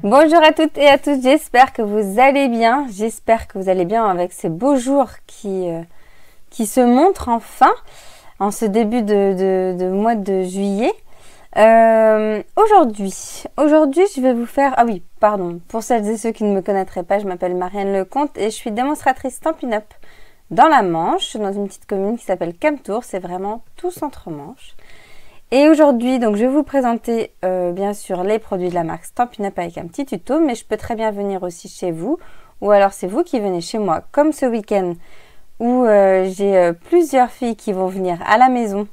Bonjour à toutes et à tous, j'espère que vous allez bien. J'espère que vous allez bien avec ces beaux jours qui se montrent enfin en ce début de mois de juillet. Aujourd'hui, je vais vous faire... Ah oui, pardon, pour celles et ceux qui ne me connaîtraient pas, je m'appelle Marianne Lecomte et je suis démonstratrice Stampin' Up dans la Manche, dans une petite commune qui s'appelle Camtour. C'est vraiment tout centre-Manche. Et aujourd'hui, donc, je vais vous présenter bien sûr les produits de la marque Stampin' Up avec un petit tuto, mais je peux très bien venir aussi chez vous, ou alors c'est vous qui venez chez moi, comme ce week-end où j'ai plusieurs filles qui vont venir à la maison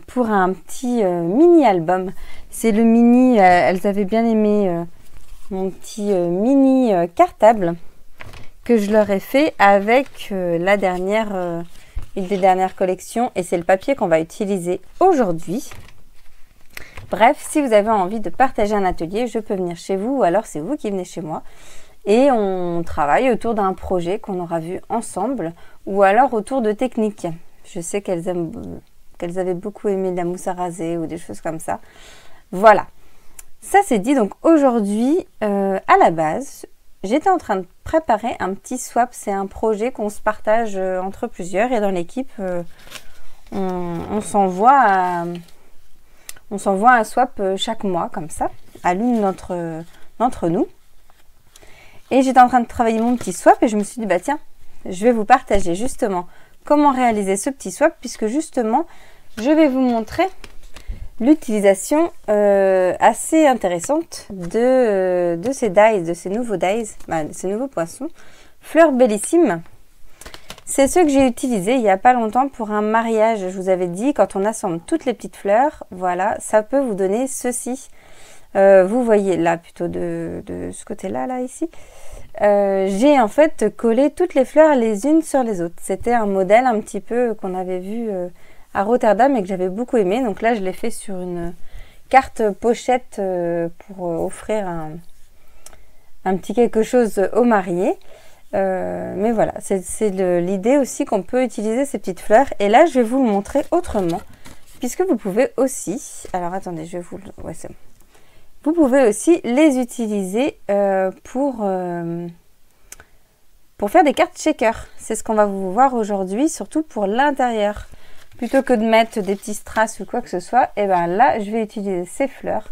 pour un petit mini-album. C'est le mini, elles avaient bien aimé mon petit mini cartable que je leur ai fait avec la dernière... une des dernières collections et c'est le papier qu'on va utiliser aujourd'hui. Bref, si vous avez envie de partager un atelier, je peux venir chez vous ou alors c'est vous qui venez chez moi et on travaille autour d'un projet qu'on aura vu ensemble ou alors autour de techniques. Je sais qu'elles avaient beaucoup aimé de la mousse à raser ou des choses comme ça. Voilà, ça c'est dit. Donc aujourd'hui, à la base, j'étais en train de préparer un petit swap. C'est un projet qu'on se partage entre plusieurs et dans l'équipe, on s'envoie un swap chaque mois comme ça à l'une d'entre nous. Et j'étais en train de travailler mon petit swap et je me suis dit bah tiens, je vais vous partager justement comment réaliser ce petit swap puisque justement je vais vous montrer l'utilisation assez intéressante de ces dies, de ces nouveaux dies, de ces nouveaux poissons. Fleurs bellissimes. C'est ceux que j'ai utilisés il n'y a pas longtemps pour un mariage. Je vous avais dit, quand on assemble toutes les petites fleurs, voilà, ça peut vous donner ceci. Vous voyez là, plutôt de ce côté-là, là, ici. J'ai en fait collé toutes les fleurs les unes sur les autres. C'était un modèle un petit peu qu'on avait vu... à Rotterdam et que j'avais beaucoup aimé. Donc là, je l'ai fait sur une carte pochette pour offrir un petit quelque chose aux mariés. Mais voilà, c'est l'idée aussi qu'on peut utiliser ces petites fleurs. Et là, je vais vous le montrer autrement. Puisque vous pouvez aussi... Alors attendez, je vais vous... Ouais, c'est bon. Vous pouvez aussi les utiliser pour faire des cartes shaker. C'est ce qu'on va vous voir aujourd'hui, surtout pour l'intérieur. Plutôt que de mettre des petits strass ou quoi que ce soit, et bien là, je vais utiliser ces fleurs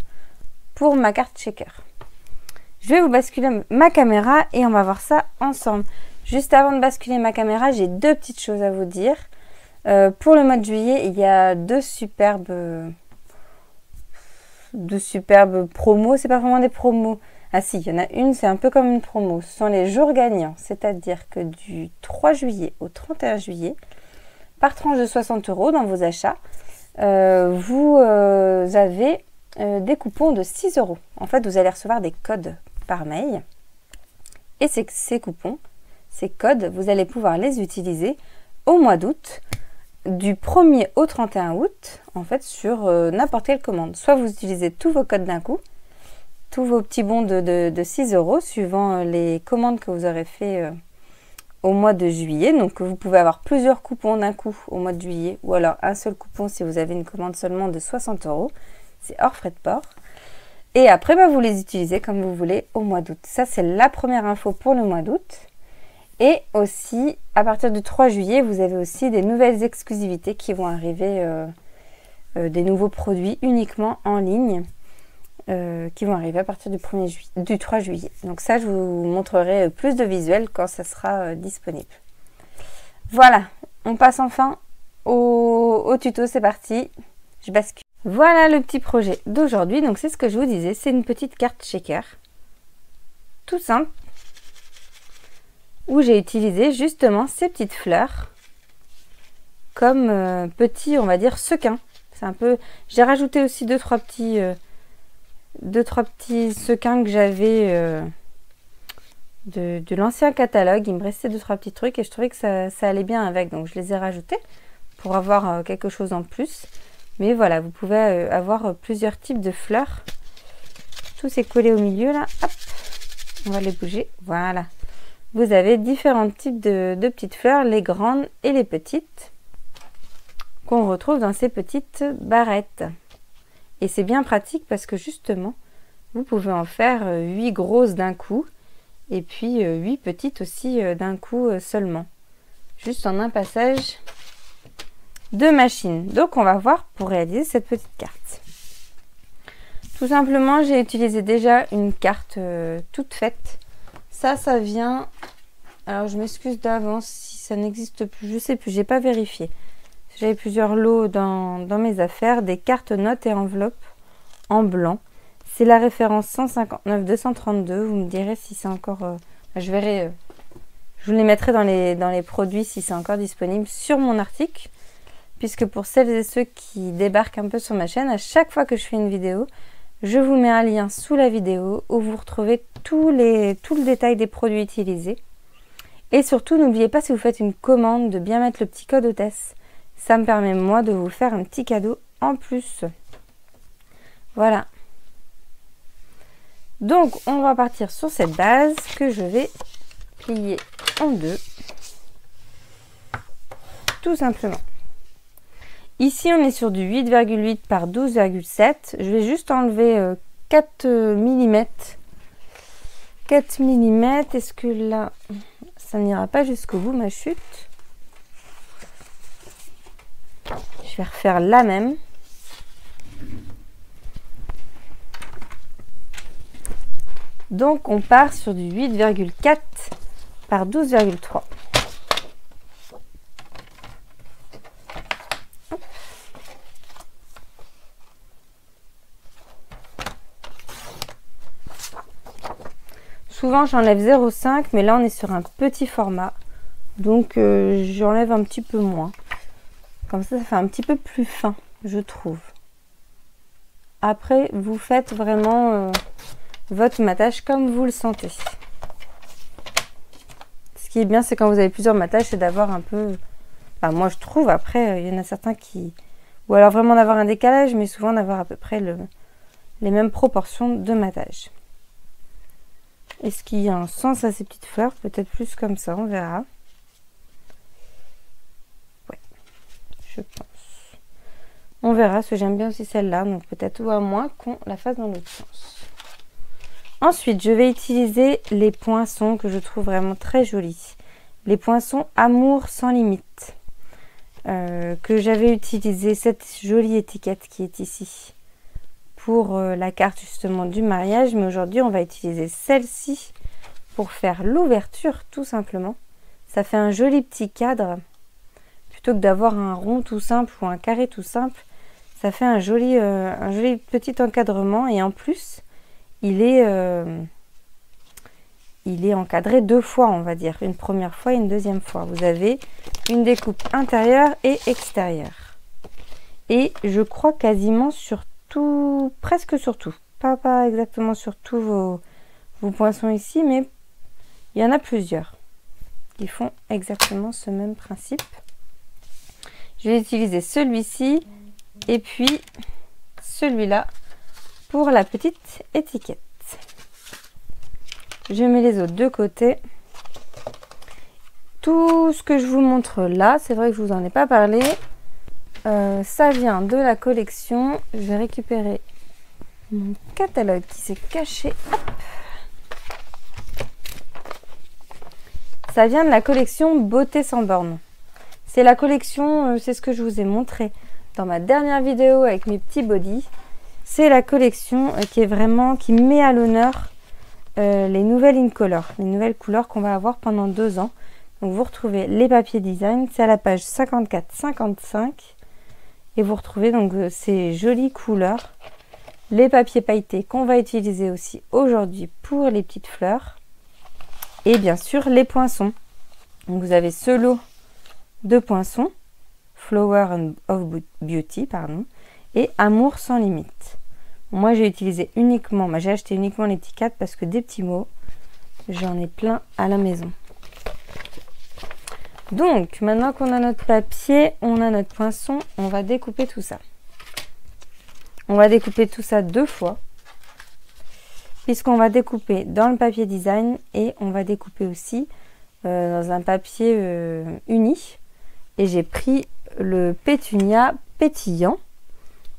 pour ma carte shaker. Je vais vous basculer ma caméra et on va voir ça ensemble. Juste avant de basculer ma caméra, j'ai deux petites choses à vous dire. Pour le mois de juillet, il y a deux superbes promos. C'est pas vraiment des promos. Ah si, il y en a une, c'est un peu comme une promo. Ce sont les jours gagnants, c'est-à-dire que du 3 juillet au 31 juillet, par tranche de 60 € dans vos achats, vous avez des coupons de 6 €. En fait, vous allez recevoir des codes par mail. Et ces coupons, ces codes, vous allez pouvoir les utiliser au mois d'août, du 1er au 31 août, en fait, sur n'importe quelle commande. Soit vous utilisez tous vos codes d'un coup, tous vos petits bons de 6 €, suivant les commandes que vous aurez fait au mois de juillet. Donc vous pouvez avoir plusieurs coupons d'un coup au mois de juillet ou alors un seul coupon si vous avez une commande seulement de 60 €. C'est hors frais de port. Et après, vous les utilisez comme vous voulez au mois d'août. Ça, c'est la première info pour le mois d'août. Et aussi, à partir du 3 juillet, vous avez aussi des nouvelles exclusivités qui vont arriver, des nouveaux produits uniquement en ligne. Qui vont arriver à partir du 3 juillet. Donc ça, je vous montrerai plus de visuels quand ça sera disponible. Voilà, on passe enfin au tuto, c'est parti. Je bascule. Voilà le petit projet d'aujourd'hui. Donc c'est ce que je vous disais, c'est une petite carte shaker. Tout simple. Où j'ai utilisé justement ces petites fleurs comme petits, on va dire, sequins. C'est un peu... J'ai rajouté aussi deux, trois petits sequins que j'avais de l'ancien catalogue. Il me restait deux, trois petits trucs et je trouvais que ça allait bien avec. Donc je les ai rajoutés pour avoir quelque chose en plus. Mais voilà, vous pouvez avoir plusieurs types de fleurs. Tout c'est collé au milieu là. Hop, on va les bouger. Voilà. Vous avez différents types de petites fleurs, les grandes et les petites, qu'on retrouve dans ces petites barrettes. Et c'est bien pratique parce que justement, vous pouvez en faire 8 grosses d'un coup et puis 8 petites aussi d'un coup seulement. Juste en un passage de machine. Donc on va voir pour réaliser cette petite carte. Tout simplement, j'ai utilisé déjà une carte toute faite. Ça vient... Alors je m'excuse d'avance si ça n'existe plus, je sais plus, j'ai pas vérifié. J'avais plusieurs lots dans mes affaires, des cartes notes et enveloppes en blanc. C'est la référence 159-232. Vous me direz si c'est encore... je verrai. Je vous les mettrai dans les produits si c'est encore disponible sur mon article. Puisque pour celles et ceux qui débarquent un peu sur ma chaîne, à chaque fois que je fais une vidéo, je vous mets un lien sous la vidéo où vous retrouvez tout le détail des produits utilisés. Et surtout, n'oubliez pas si vous faites une commande de bien mettre le petit code hôtesse. Ça me permet moi de vous faire un petit cadeau en plus. Voilà. Donc, on va partir sur cette base que je vais plier en deux. Tout simplement. Ici, on est sur du 8,8 par 12,7. Je vais juste enlever 4 mm. 4 mm. Est-ce que là, ça n'ira pas jusqu'au bout, ma chute? Je vais refaire la même. Donc, on part sur du 8,4 par 12,3. Souvent, j'enlève 0,5, mais là, on est sur un petit format. Donc, j'enlève un petit peu moins. Comme ça fait un petit peu plus fin, je trouve. Après, vous faites vraiment votre matage comme vous le sentez. Ce qui est bien, c'est quand vous avez plusieurs matages, c'est d'avoir un peu... Enfin, moi, je trouve, après, il y en a certains qui... Ou alors vraiment d'avoir un décalage, mais souvent d'avoir à peu près les mêmes proportions de matage. Est-ce qu'il y a un sens à ces petites fleurs? Peut-être plus comme ça, on verra. Ouais, je pense. On verra, parce que j'aime bien aussi celle-là, donc peut-être ou à moins qu'on la fasse dans l'autre sens. Ensuite, je vais utiliser les poinçons que je trouve vraiment très jolis. Les poinçons Amour sans limite. Que j'avais utilisé cette jolie étiquette qui est ici pour la carte justement du mariage. Mais aujourd'hui, on va utiliser celle-ci pour faire l'ouverture tout simplement. Ça fait un joli petit cadre. Plutôt que d'avoir un rond tout simple ou un carré tout simple, ça fait un joli petit encadrement. Et en plus, il est encadré deux fois, on va dire. Une première fois et une deuxième fois. Vous avez une découpe intérieure et extérieure. Et je crois quasiment sur tout, presque sur tout. Pas exactement sur tous vos poinçons ici, mais il y en a plusieurs qui font exactement ce même principe. Je vais utiliser celui-ci et puis celui-là pour la petite étiquette. Je mets les autres de côté. Tout ce que je vous montre là, c'est vrai que je vous en ai pas parlé. Ça vient de la collection. Je vais récupérer mon catalogue qui s'est caché. Hop. Ça vient de la collection Beauté sans bornes. C'est la collection, c'est ce que je vous ai montré dans ma dernière vidéo avec mes petits bodys. C'est la collection qui met à l'honneur les nouvelles Incolor, les nouvelles couleurs qu'on va avoir pendant 2 ans. Donc vous retrouvez les papiers design, c'est à la page 54-55 et vous retrouvez donc ces jolies couleurs, les papiers pailletés qu'on va utiliser aussi aujourd'hui pour les petites fleurs et bien sûr les poinçons. Donc vous avez ce lot de poinçons, Flower of Beauty, pardon, et Amour sans limite. Moi j'ai acheté uniquement les petits 4 parce que des petits mots, j'en ai plein à la maison. Donc maintenant qu'on a notre papier, on a notre poinçon, on va découper tout ça. On va découper tout ça 2 fois, puisqu'on va découper dans le papier design et on va découper aussi dans un papier uni. Et j'ai pris le pétunia pétillant.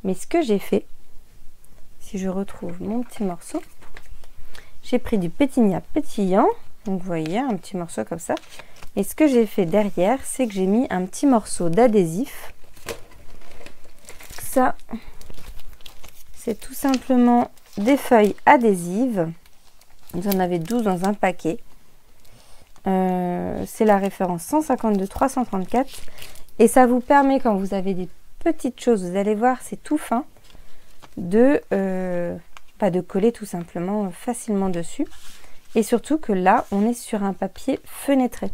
Mais ce que j'ai fait, si je retrouve mon petit morceau. J'ai pris du pétunia pétillant. Donc vous voyez, un petit morceau comme ça. Et ce que j'ai fait derrière, c'est que j'ai mis un petit morceau d'adhésif. Ça, c'est tout simplement des feuilles adhésives. Vous en avez 12 dans un paquet. C'est la référence 152-334. Et ça vous permet, quand vous avez des petites choses, vous allez voir, c'est tout fin, de coller tout simplement facilement dessus. Et surtout que là, on est sur un papier fenêtré.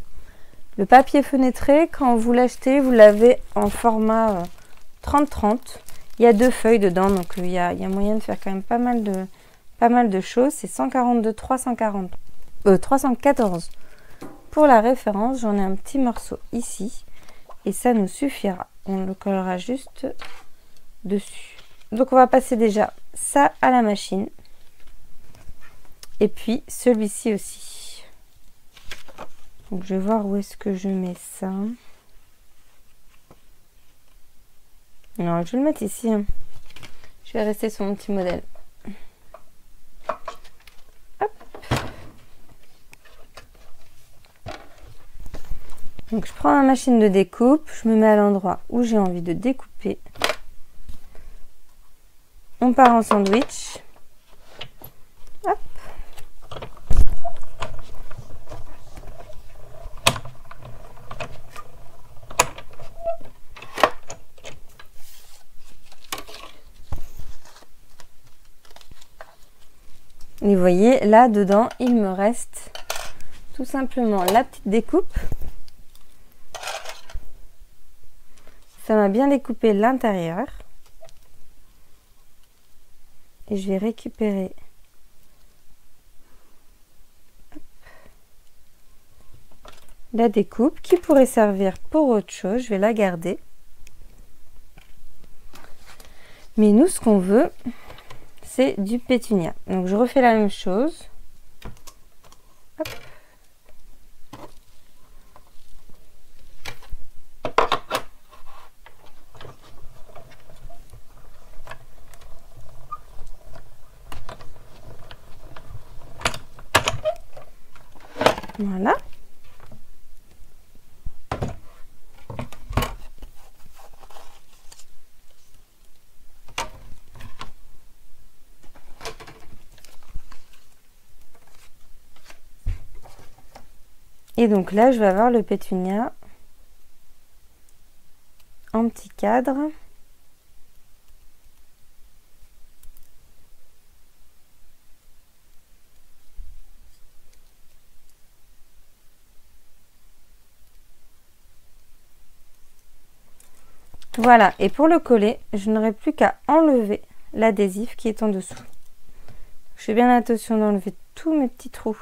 Le papier fenêtré, quand vous l'achetez, vous l'avez en format 30-30. Il y a 2 feuilles dedans, donc il y a moyen de faire quand même pas mal de choses. C'est 314. Pour la référence, j'en ai un petit morceau ici. Et ça nous suffira. On le collera juste dessus. Donc on va passer déjà ça à la machine. Et puis celui-ci aussi. Donc je vais voir où est-ce que je mets ça. Non, je vais le mettre ici. Hein. Je vais rester sur mon petit modèle. Hop. Donc je prends ma machine de découpe, je me mets à l'endroit où j'ai envie de découper. On part en sandwich. Hop. Et vous voyez, là dedans, il me reste tout simplement la petite découpe. Ça m'a bien découpé l'intérieur. Et je vais récupérer la découpe qui pourrait servir pour autre chose. Je vais la garder. Mais nous, ce qu'on veut, c'est du pétunia. Donc je refais la même chose. Hop. Voilà. Et donc là, je vais avoir le pétunia en petit cadre. Voilà, et pour le coller, je n'aurai plus qu'à enlever l'adhésif qui est en dessous. Je fais bien attention d'enlever tous mes petits trous.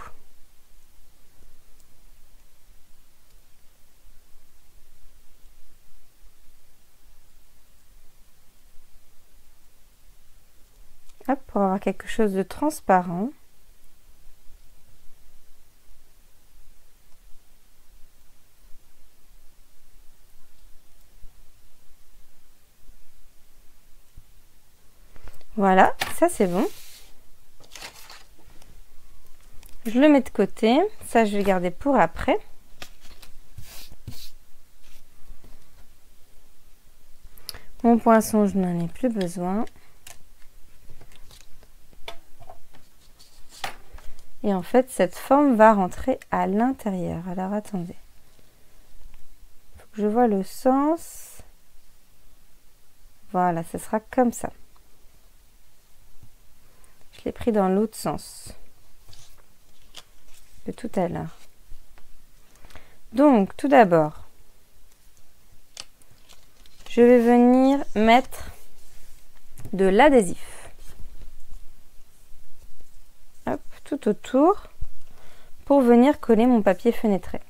Hop, pour avoir quelque chose de transparent. Voilà, ça c'est bon. Je le mets de côté. Ça, je vais garder pour après. Mon poinçon, je n'en ai plus besoin. Et en fait, cette forme va rentrer à l'intérieur. Alors, attendez. Il faut que je vois le sens. Voilà, ce sera comme ça. Je l'ai pris dans l'autre sens de tout à l'heure. Donc, tout d'abord, je vais venir mettre de l'adhésif. Hop, tout autour pour venir coller mon papier fenêtré.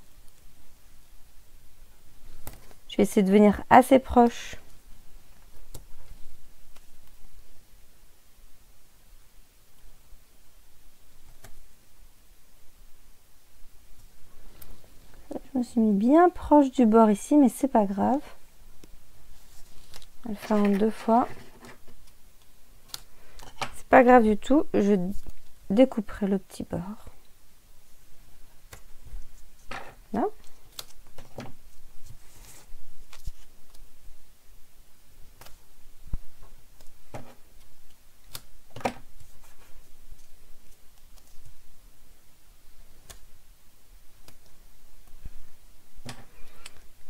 Je vais essayer de venir assez proche . Je me suis mis bien proche du bord ici, mais c'est pas grave. On va le faire en 2 fois. C'est pas grave du tout, je découperai le petit bord. Là.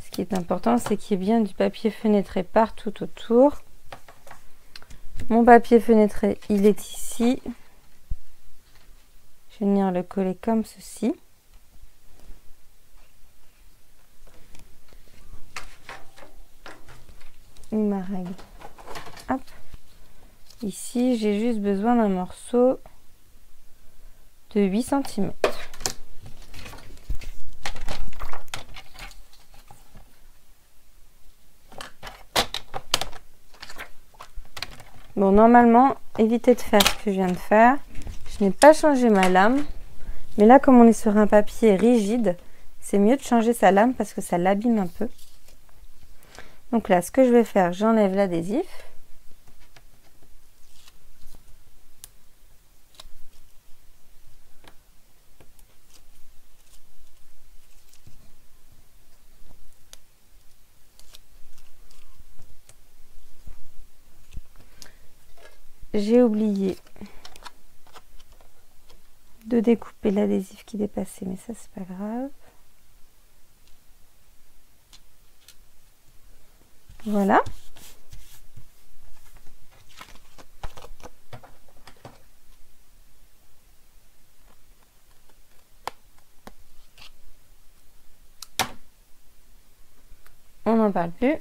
Ce qui est important, c'est qu'il y ait bien du papier fenêtré partout autour. Mon papier fenêtré, il est ici. Je vais venir le coller comme ceci. Ma règle. Hop. Ici, j'ai juste besoin d'un morceau de 8 cm. Bon, normalement, évitez de faire ce que je viens de faire. Je n'ai pas changé ma lame. Mais là, comme on est sur un papier rigide, c'est mieux de changer sa lame parce que ça l'abîme un peu. Donc là, ce que je vais faire, j'enlève l'adhésif. J'ai oublié de découper l'adhésif qui dépassait, mais ça, c'est pas grave. Voilà. On n'en parle plus.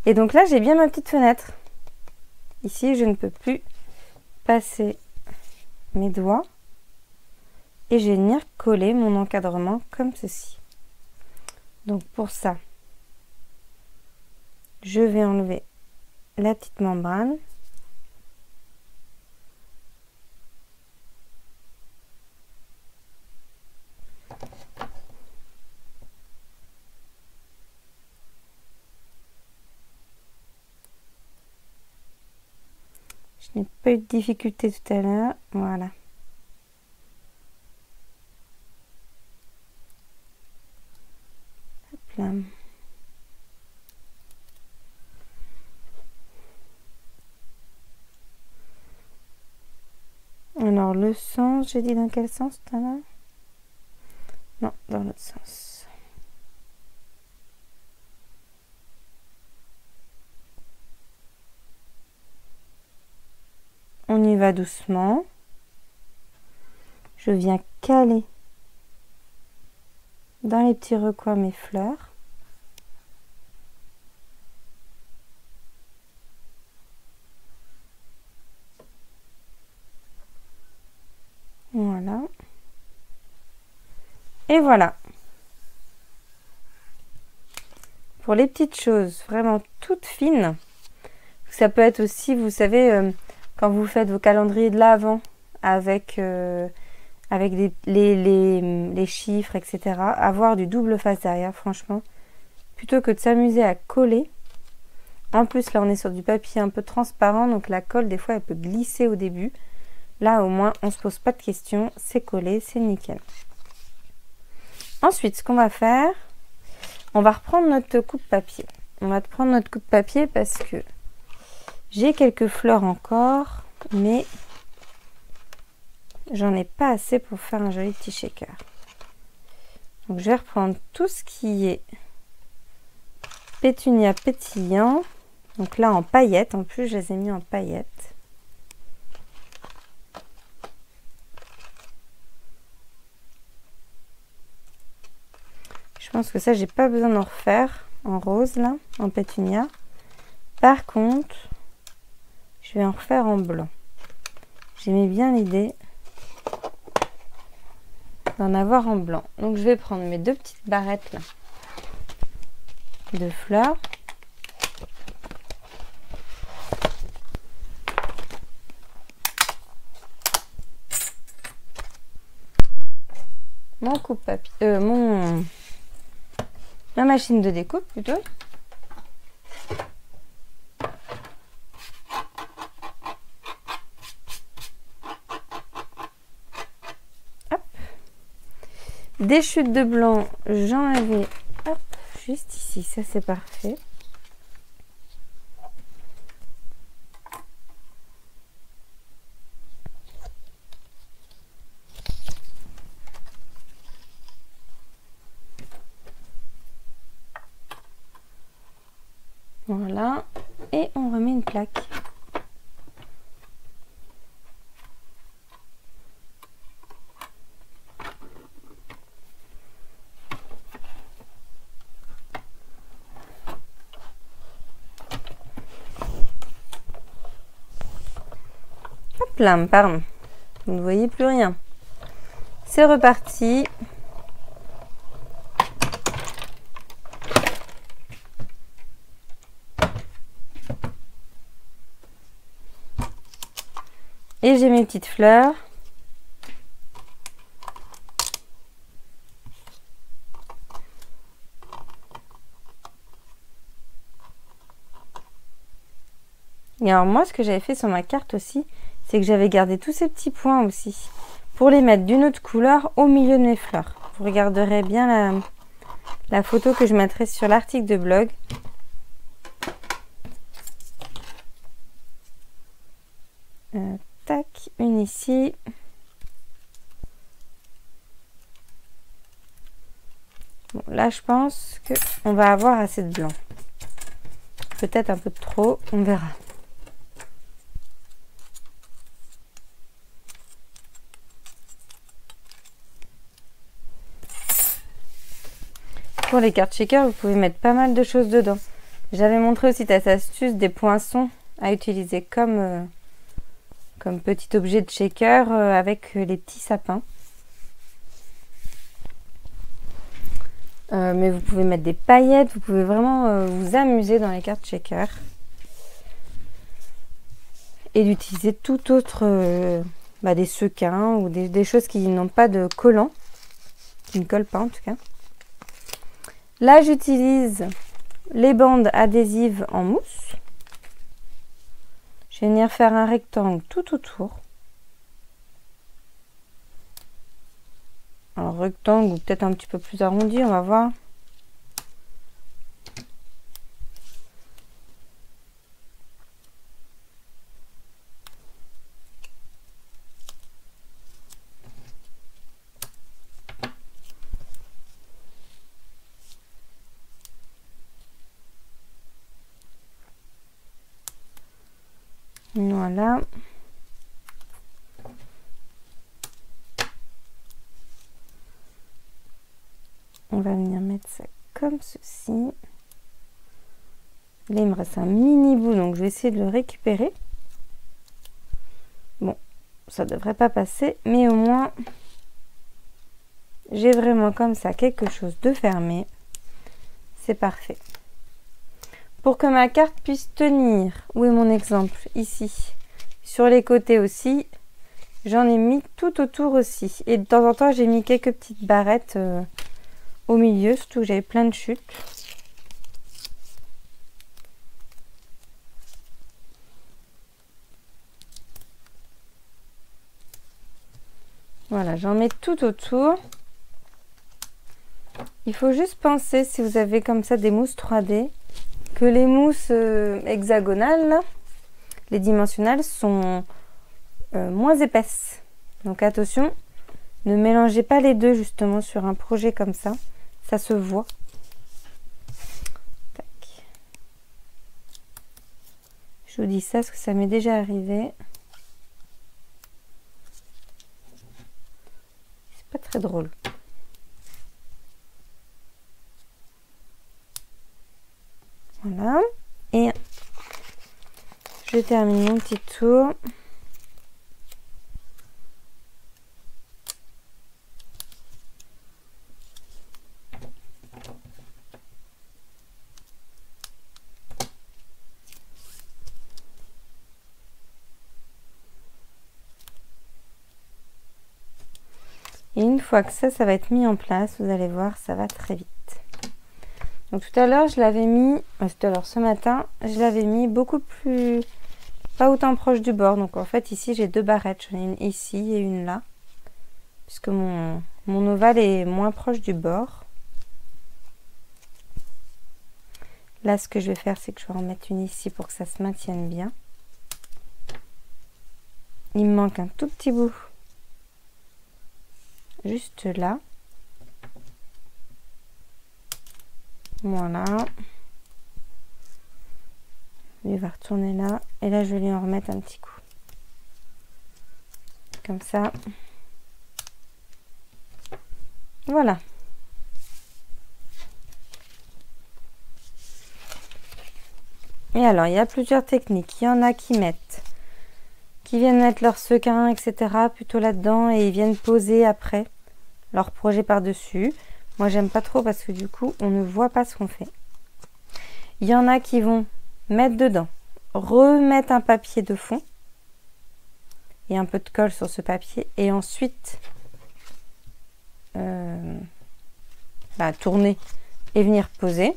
Et donc là, j'ai bien ma petite fenêtre. Ici, je ne peux plus passer mes doigts. Et je vais venir coller mon encadrement comme ceci. Donc pour ça, je vais enlever la petite membrane. Je n'ai pas eu de difficulté tout à l'heure. Voilà. Hop là. Alors le sens, j'ai dit dans quel sens tout à l'heure? Non, dans l'autre sens. On y va doucement. Je viens caler dans les petits recoins mes fleurs. Voilà. Et voilà. Pour les petites choses vraiment toutes fines, ça peut être aussi, vous savez, quand vous faites vos calendriers de l'Avent avec, avec les chiffres, etc. Avoir du double face derrière, franchement, plutôt que de s'amuser à coller. En plus, là, on est sur du papier un peu transparent, donc la colle, des fois, elle peut glisser au début. Là, au moins, on ne se pose pas de questions, c'est collé, c'est nickel. Ensuite, ce qu'on va faire, on va reprendre notre coupe-papier. On va prendre notre coupe-papier parce que j'ai quelques fleurs encore, mais j'en ai pas assez pour faire un joli petit shaker. Donc, je vais reprendre tout ce qui est pétunia pétillant. Donc là, en paillettes. En plus, je les ai mis en paillettes. Je pense que ça, j'ai pas besoin d'en refaire en rose, là, en pétunia. Par contre, je vais en refaire en blanc. J'aimais bien l'idée d'en avoir en blanc. Donc, je vais prendre mes deux petites barrettes, là, de fleurs. Mon coupe-papier, ma machine de découpe plutôt. . Des chutes de blanc, j'en avais hop, juste ici, ça c'est parfait. Voilà, et on remet une plaque. Hop là, pardon, vous ne voyez plus rien. C'est reparti. Et j'ai mes petites fleurs. Et alors moi, ce que j'avais fait sur ma carte aussi, c'est que j'avais gardé tous ces petits points aussi pour les mettre d'une autre couleur au milieu de mes fleurs. Vous regarderez bien la photo que je mettrai sur l'article de blog. Tac, une ici. Bon, là, je pense qu'on va avoir assez de blanc. Peut-être un peu de trop, on verra. Pour les cartes shaker, vous pouvez mettre pas mal de choses dedans. J'avais montré aussi cette astuce des poinçons à utiliser comme petit objet de shaker avec les petits sapins. Mais vous pouvez mettre des paillettes, vous pouvez vraiment vous amuser dans les cartes shaker. Et d'utiliser tout autre, des sequins ou des choses qui n'ont pas de collant, qui ne collent pas en tout cas. Là, j'utilise les bandes adhésives en mousse. Je vais venir faire un rectangle tout autour. Un rectangle ou peut-être un petit peu plus arrondi, on va voir. Voilà. On va venir mettre ça comme ceci. Là, il me reste un mini bout, donc je vais essayer de le récupérer. Bon, ça devrait pas passer, mais au moins, j'ai vraiment comme ça quelque chose de fermé. C'est parfait. Pour que ma carte puisse tenir, où est mon exemple? Ici. Sur les côtés aussi, j'en ai mis tout autour aussi. Et de temps en temps, j'ai mis quelques petites barrettes au milieu, surtout que j'avais plein de chutes. Voilà, j'en mets tout autour. Il faut juste penser, si vous avez comme ça des mousses 3D, que les mousses hexagonales, là, les dimensionnelles, sont moins épaisses. Donc attention, ne mélangez pas les deux justement sur un projet comme ça. Ça se voit. Tac. Je vous dis ça parce que ça m'est déjà arrivé. C'est pas très drôle. Voilà. Et je termine mon petit tour. Et une fois que ça va être mis en place, vous allez voir, ça va très vite. Donc tout à l'heure, je l'avais mis, tout à l'heure ce matin, je l'avais mis beaucoup plus, pas autant proche du bord. Donc en fait, ici, j'ai deux barrettes. J'en ai une ici et une là. Puisque Mon ovale est moins proche du bord. Là, ce que je vais faire, c'est que je vais en mettre une ici pour que ça se maintienne bien. Il me manque un tout petit bout. Juste là. Voilà. Il va retourner là. Et là, je vais lui en remettre un petit coup. Comme ça. Voilà. Et alors, il y a plusieurs techniques. Il y en a qui viennent mettre leur sequin, etc. plutôt là-dedans et ils viennent poser après leur projet par-dessus. Moi, j'aime pas trop parce que du coup, on ne voit pas ce qu'on fait. Il y en a qui vont mettre dedans, remettre un papier de fond et un peu de colle sur ce papier et ensuite tourner et venir poser.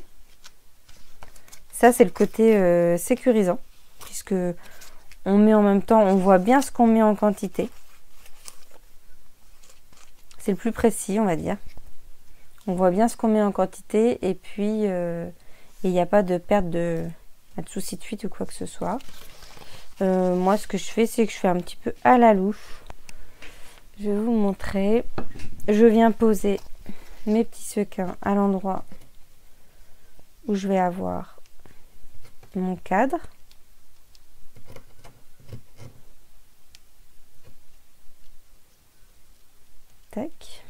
Ça, c'est le côté sécurisant puisque on met en même temps, on voit bien ce qu'on met en quantité. C'est le plus précis, on va dire. On voit bien ce qu'on met en quantité et puis il n'y a pas de perte de souci de fuite ou quoi que ce soit. Moi, ce que je fais, c'est que je fais un petit peu à la louche. Je vais vous montrer. Je viens poser mes petits sequins à l'endroit où je vais avoir mon cadre. Tac.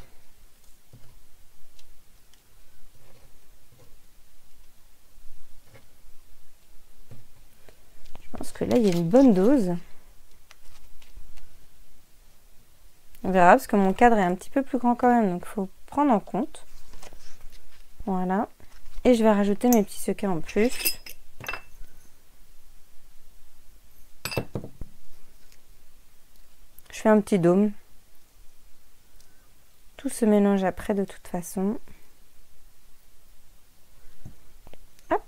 Je pense que là, il y a une bonne dose. On verra parce que mon cadre est un petit peu plus grand quand même, donc il faut prendre en compte. Voilà. Et je vais rajouter mes petits sequins en plus. Je fais un petit dôme. Tout se mélange après de toute façon. Hop.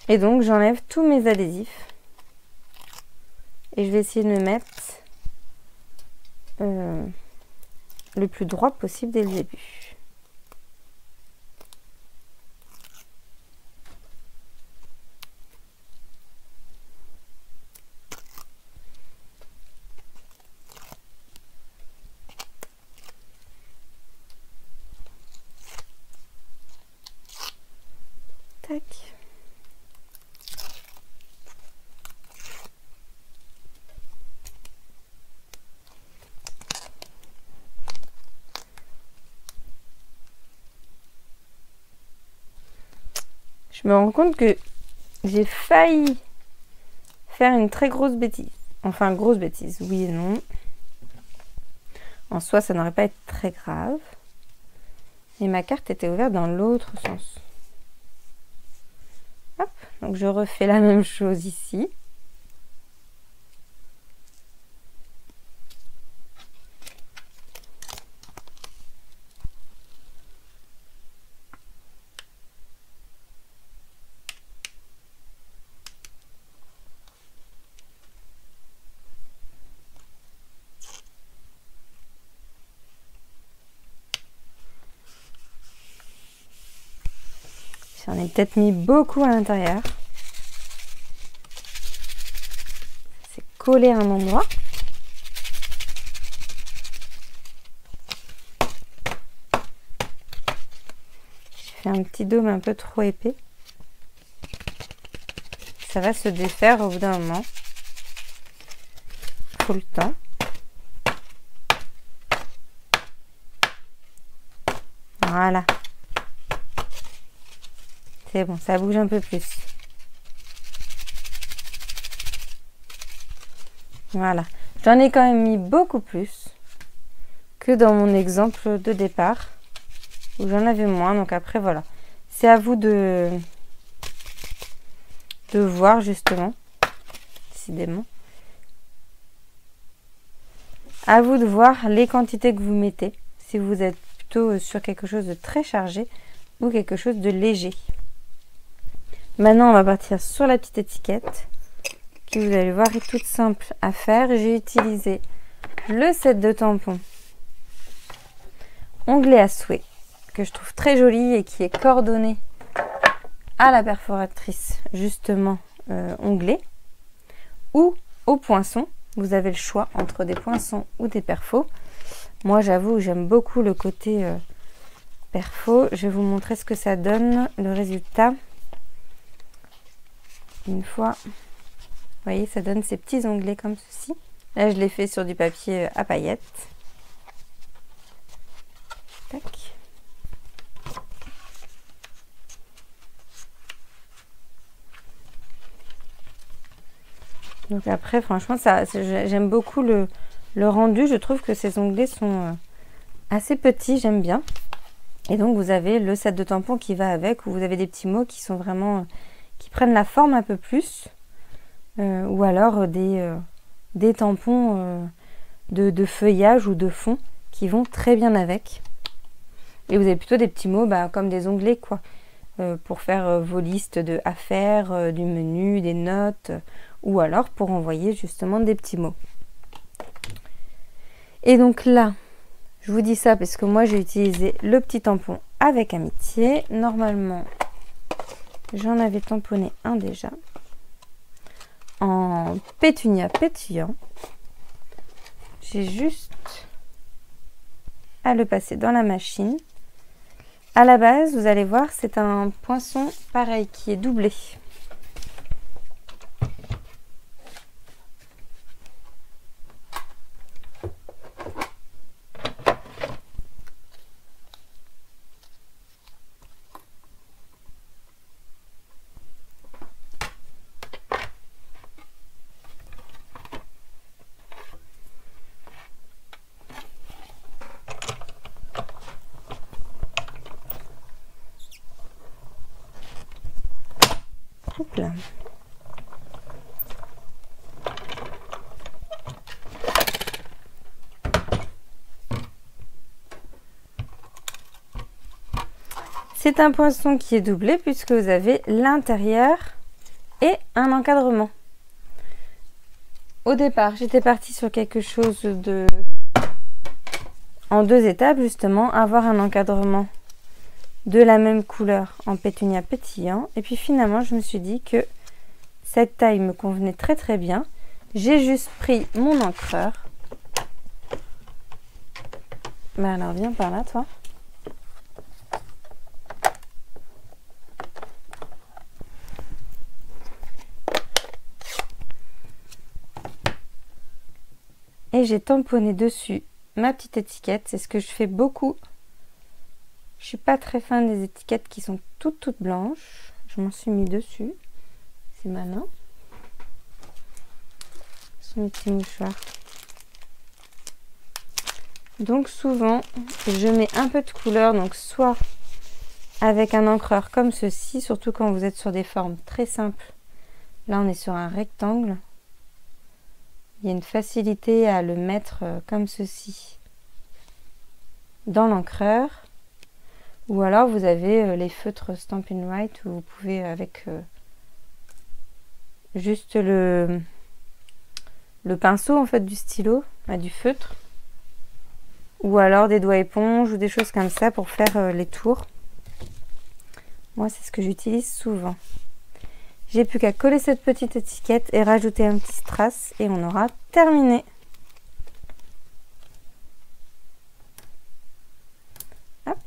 Et donc j'enlève tous mes adhésifs. Et je vais essayer de me mettre le plus droit possible dès le début. Tac. Je me rends compte que j'ai failli faire une très grosse bêtise. Enfin, grosse bêtise, oui et non. En soi, ça n'aurait pas été très grave. Et ma carte était ouverte dans l'autre sens. Hop, donc je refais la même chose ici. J'en ai peut-être mis beaucoup à l'intérieur. C'est collé à un endroit. J'ai fait un petit dôme un peu trop épais. Ça va se défaire au bout d'un moment. Il faut le temps. Voilà. C'est bon, ça bouge un peu plus. Voilà. J'en ai quand même mis beaucoup plus que dans mon exemple de départ où j'en avais moins. Donc après, voilà. C'est à vous de voir justement. Décidément. À vous de voir les quantités que vous mettez. Si vous êtes plutôt sur quelque chose de très chargé, ou quelque chose de léger. Maintenant, on va partir sur la petite étiquette qui, vous allez voir, est toute simple à faire. J'ai utilisé le set de tampons onglet à souhait que je trouve très joli et qui est coordonné à la perforatrice justement onglet ou au poinçon. Vous avez le choix entre des poinçons ou des perfos. Moi, j'avoue, j'aime beaucoup le côté perfo. Je vais vous montrer ce que ça donne, le résultat. Une fois, vous voyez, ça donne ces petits onglets comme ceci. Là, je l'ai fait sur du papier à paillettes. Tac. Donc après, franchement, j'aime beaucoup le rendu. Je trouve que ces onglets sont assez petits, j'aime bien. Et donc, vous avez le set de tampons qui va avec, où vous avez des petits mots qui sont vraiment, qui prennent la forme un peu plus. Ou alors des tampons de feuillage ou de fond qui vont très bien avec. Et vous avez plutôt des petits mots comme des onglets, quoi. Pour faire vos listes à faire, du menu, des notes, ou alors pour envoyer justement des petits mots. Et donc là, je vous dis ça parce que moi j'ai utilisé le petit tampon avec amitié. Normalement, j'en avais tamponné un déjà en pétunia pétillant. J'ai juste à le passer dans la machine. À la base, vous allez voir, c'est un poinçon pareil qui est doublé. Hop là. C'est un poinçon qui est doublé puisque vous avez l'intérieur et un encadrement. Au départ, j'étais partie sur quelque chose en 2 étapes, justement, avoir un encadrement de la même couleur en pétunia pétillant. Et puis finalement, je me suis dit que cette taille me convenait très très bien. J'ai juste pris mon encreur. Alors, viens par là, toi. Et j'ai tamponné dessus ma petite étiquette. C'est ce que je fais beaucoup. Je suis pas très fan des étiquettes qui sont toutes blanches. Je m'en suis mis dessus. C'est malin. Ce sont mes petits mouchoirs. Donc souvent, je mets un peu de couleur. Donc soit avec un encreur comme ceci, surtout quand vous êtes sur des formes très simples. Là, on est sur un rectangle. Il y a une facilité à le mettre comme ceci dans l'encreur. Ou alors vous avez les feutres Stampin' Write où vous pouvez avec juste le pinceau en fait du stylo, du feutre. Ou alors des doigts éponges ou des choses comme ça pour faire les tours. Moi c'est ce que j'utilise souvent. J'ai plus qu'à coller cette petite étiquette et rajouter un petit strass et on aura terminé. Hop.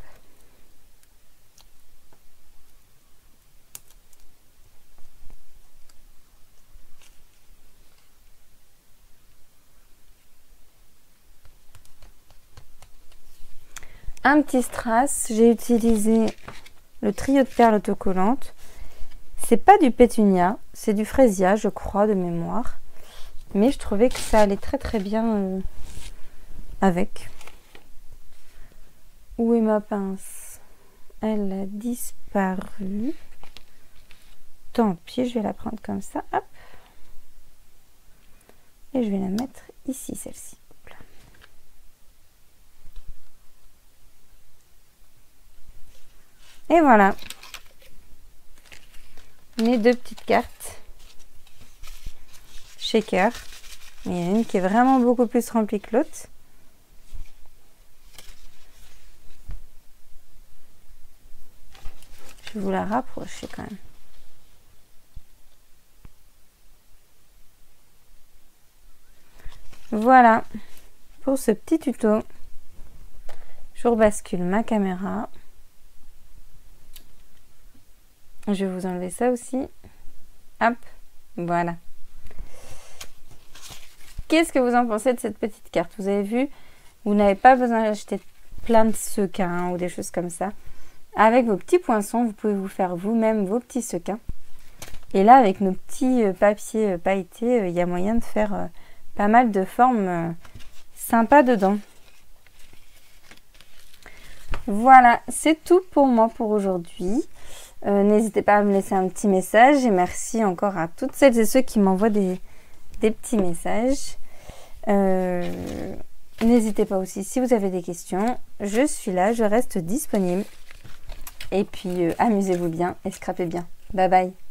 Un petit strass, j'ai utilisé le trio de perles autocollantes. C'est pas du pétunia, c'est du fraisia, je crois, de mémoire. Mais je trouvais que ça allait très très bien avec. Où est ma pince? Elle a disparu. Tant pis, je vais la prendre comme ça. Hop. Et je vais la mettre ici, celle-ci. Et voilà. Mes 2 petites cartes. Shaker. Il y en a une qui est vraiment beaucoup plus remplie que l'autre. Je vais vous la rapprocher quand même. Voilà pour ce petit tuto. Je rebascule ma caméra. Je vais vous enlever ça aussi. Hop, voilà. Qu'est-ce que vous en pensez de cette petite carte? Vous avez vu, vous n'avez pas besoin d'acheter plein de sequins ou des choses comme ça. Avec vos petits poinçons, vous pouvez vous faire vous-même vos petits sequins. Et là, avec nos petits papiers pailletés, il y a moyen de faire pas mal de formes sympas dedans. Voilà, c'est tout pour moi pour aujourd'hui. N'hésitez pas à me laisser un petit message et merci encore à toutes celles et ceux qui m'envoient des petits messages. N'hésitez pas aussi si vous avez des questions. Je suis là, je reste disponible. Et puis amusez-vous bien et scrapez bien. Bye bye.